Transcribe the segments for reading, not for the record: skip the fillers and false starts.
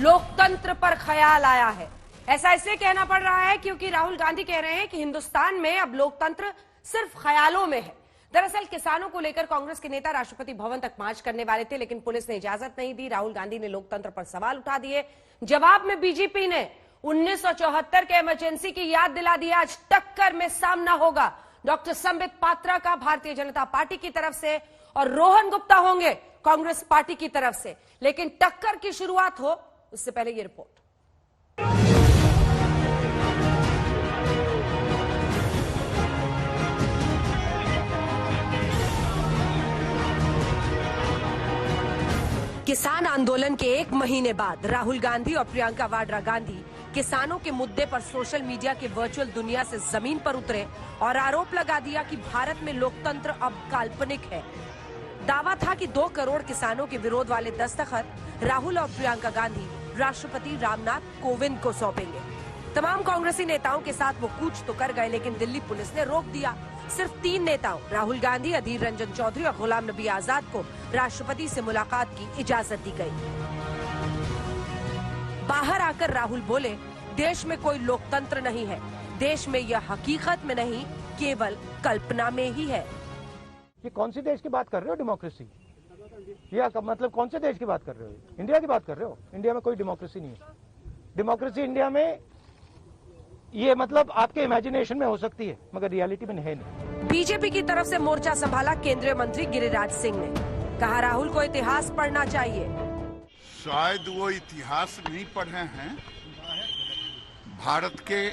लोकतंत्र पर ख्याल आया है। ऐसा इसलिए कहना पड़ रहा है क्योंकि राहुल गांधी कह रहे हैं कि हिंदुस्तान में अब लोकतंत्र सिर्फ ख्यालों में है। दरअसल किसानों को लेकर कांग्रेस के नेता राष्ट्रपति भवन तक मार्च करने वाले थे, लेकिन पुलिस ने इजाजत नहीं दी। राहुल गांधी ने लोकतंत्र पर सवाल उठा दिए। जवाब में बीजेपी ने 1974 के इमरजेंसी की याद दिला दी। आज टक्कर में सामना होगा डॉक्टर संबित पात्रा का भारतीय जनता पार्टी की तरफ से और रोहन गुप्ता होंगे कांग्रेस पार्टी की तरफ से। लेकिन टक्कर की शुरुआत हो उससे पहले ये रिपोर्ट। किसान आंदोलन के एक महीने बाद राहुल गांधी और प्रियंका वाड्रा गांधी किसानों के मुद्दे पर सोशल मीडिया के वर्चुअल दुनिया से जमीन पर उतरे और आरोप लगा दिया कि भारत में लोकतंत्र अब काल्पनिक है। दावा था कि 2 करोड़ किसानों के विरोध वाले दस्तखत राहुल और प्रियंका गांधी राष्ट्रपति रामनाथ कोविंद को सौंपेंगे। तमाम कांग्रेसी नेताओं के साथ वो कूच तो कर गए, लेकिन दिल्ली पुलिस ने रोक दिया। सिर्फ 3 नेताओं राहुल गांधी, अधीर रंजन चौधरी और गुलाम नबी आजाद को राष्ट्रपति से मुलाकात की इजाजत दी गई। बाहर आकर राहुल बोले, देश में कोई लोकतंत्र नहीं है, देश में यह हकीकत में नहीं केवल कल्पना में ही है। ये कौन सी देश की बात कर रहे हो? डेमोक्रेसी या मतलब कौन से देश की बात कर रहे हो? इंडिया की बात कर रहे हो? इंडिया में कोई डेमोक्रेसी नहीं है। डेमोक्रेसी इंडिया में ये मतलब आपके इमेजिनेशन में हो सकती है, मगर रियलिटी में है नहीं। बीजेपी की तरफ से मोर्चा संभाला केंद्रीय मंत्री गिरिराज सिंह ने। कहा राहुल को इतिहास पढ़ना चाहिए। शायद वो इतिहास नहीं पढ़े हैं। भारत के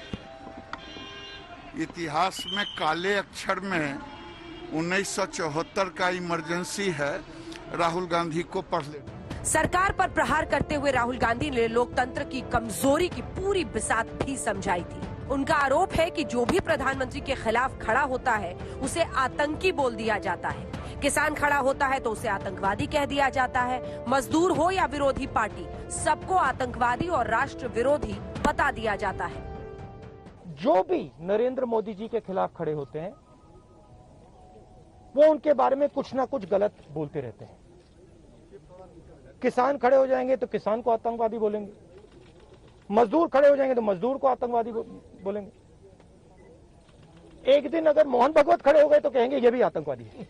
इतिहास में काले अक्षर में 1974 का इमरजेंसी है, राहुल गांधी को पढ़ ले। सरकार पर प्रहार करते हुए राहुल गांधी ने लोकतंत्र की कमजोरी की पूरी बिसात भी समझाई थी। उनका आरोप है कि जो भी प्रधानमंत्री के खिलाफ खड़ा होता है उसे आतंकी बोल दिया जाता है। किसान खड़ा होता है तो उसे आतंकवादी कह दिया जाता है। मजदूर हो या विरोधी पार्टी, सबको आतंकवादी और राष्ट्र विरोधी बता दिया जाता है। जो भी नरेंद्र मोदी जी के खिलाफ खड़े होते हैं वो उनके बारे में कुछ ना कुछ गलत बोलते रहते हैं। किसान खड़े हो जाएंगे तो किसान को आतंकवादी बोलेंगे, मजदूर खड़े हो जाएंगे तो मजदूर को आतंकवादी बोलेंगे। एक दिन अगर मोहन भगवत खड़े हो गए तो कहेंगे ये भी आतंकवादी है।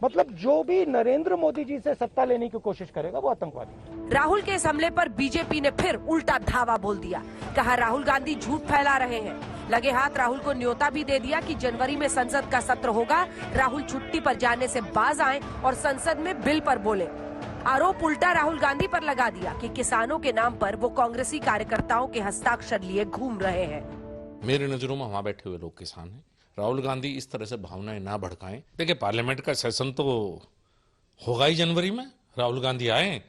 मतलब जो भी नरेंद्र मोदी जी से सत्ता लेने की कोशिश करेगा वो आतंकवादी। राहुल के इस हमले पर बीजेपी ने फिर उल्टा धावा बोल दिया। कहा राहुल गांधी झूठ फैला रहे हैं। लगे हाथ राहुल को न्योता भी दे दिया कि जनवरी में संसद का सत्र होगा, राहुल छुट्टी पर जाने से बाज आए और संसद में बिल पर बोले। आरोप उल्टा राहुल गांधी पर लगा दिया कि किसानों के नाम पर वो कांग्रेसी कार्यकर्ताओं के हस्ताक्षर लिए घूम रहे हैं। मेरी नजरों में वहां बैठे हुए लोग किसान हैं। राहुल गांधी इस तरह से भावनाएं ना भड़काएं। देखिए, पार्लियामेंट का सेशन तो होगा ही जनवरी में। राहुल गांधी आए,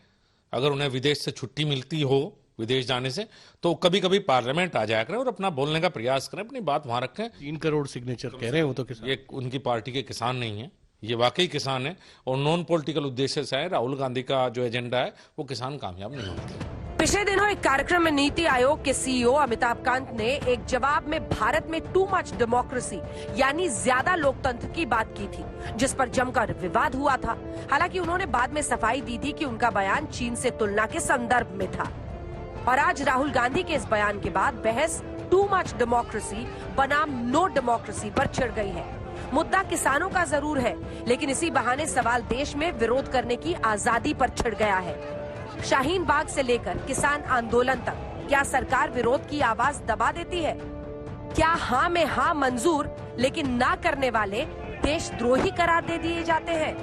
अगर उन्हें विदेश से छुट्टी मिलती हो विदेश जाने से, तो कभी कभी पार्लियामेंट आ जाया करें और अपना बोलने का प्रयास करें, अपनी बात वहां रखें। 3 करोड़ सिग्नेचर कह रहे हो तो किसान, ये उनकी पार्टी के किसान नहीं है, ये वाकई किसान है और नॉन पॉलिटिकल उद्देश्य से है। राहुल गांधी का जो एजेंडा है वो किसान कामयाब नहीं होते। पिछले दिनों एक कार्यक्रम में नीति आयोग के सीईओ अमिताभ कांत ने एक जवाब में भारत में टू मच डेमोक्रेसी यानी ज्यादा लोकतंत्र की बात की थी, जिस पर जमकर विवाद हुआ था। हालांकि उन्होंने बाद में सफाई दी थी कि उनका बयान चीन से तुलना के संदर्भ में था। और आज राहुल गांधी के इस बयान के बाद बहस टू मच डेमोक्रेसी बनाम नो डेमोक्रेसी पर छिड़ गई है। मुद्दा किसानों का जरूर है, लेकिन इसी बहाने सवाल देश में विरोध करने की आजादी पर छिड़ गया है। शाहीन बाग से लेकर किसान आंदोलन तक क्या सरकार विरोध की आवाज दबा देती है? क्या हाँ में हाँ मंजूर लेकिन ना करने वाले देशद्रोही करार दे दिए जाते हैं?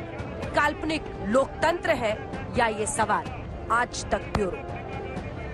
काल्पनिक लोकतंत्र है या ये सवाल? आज तक ब्यूरो।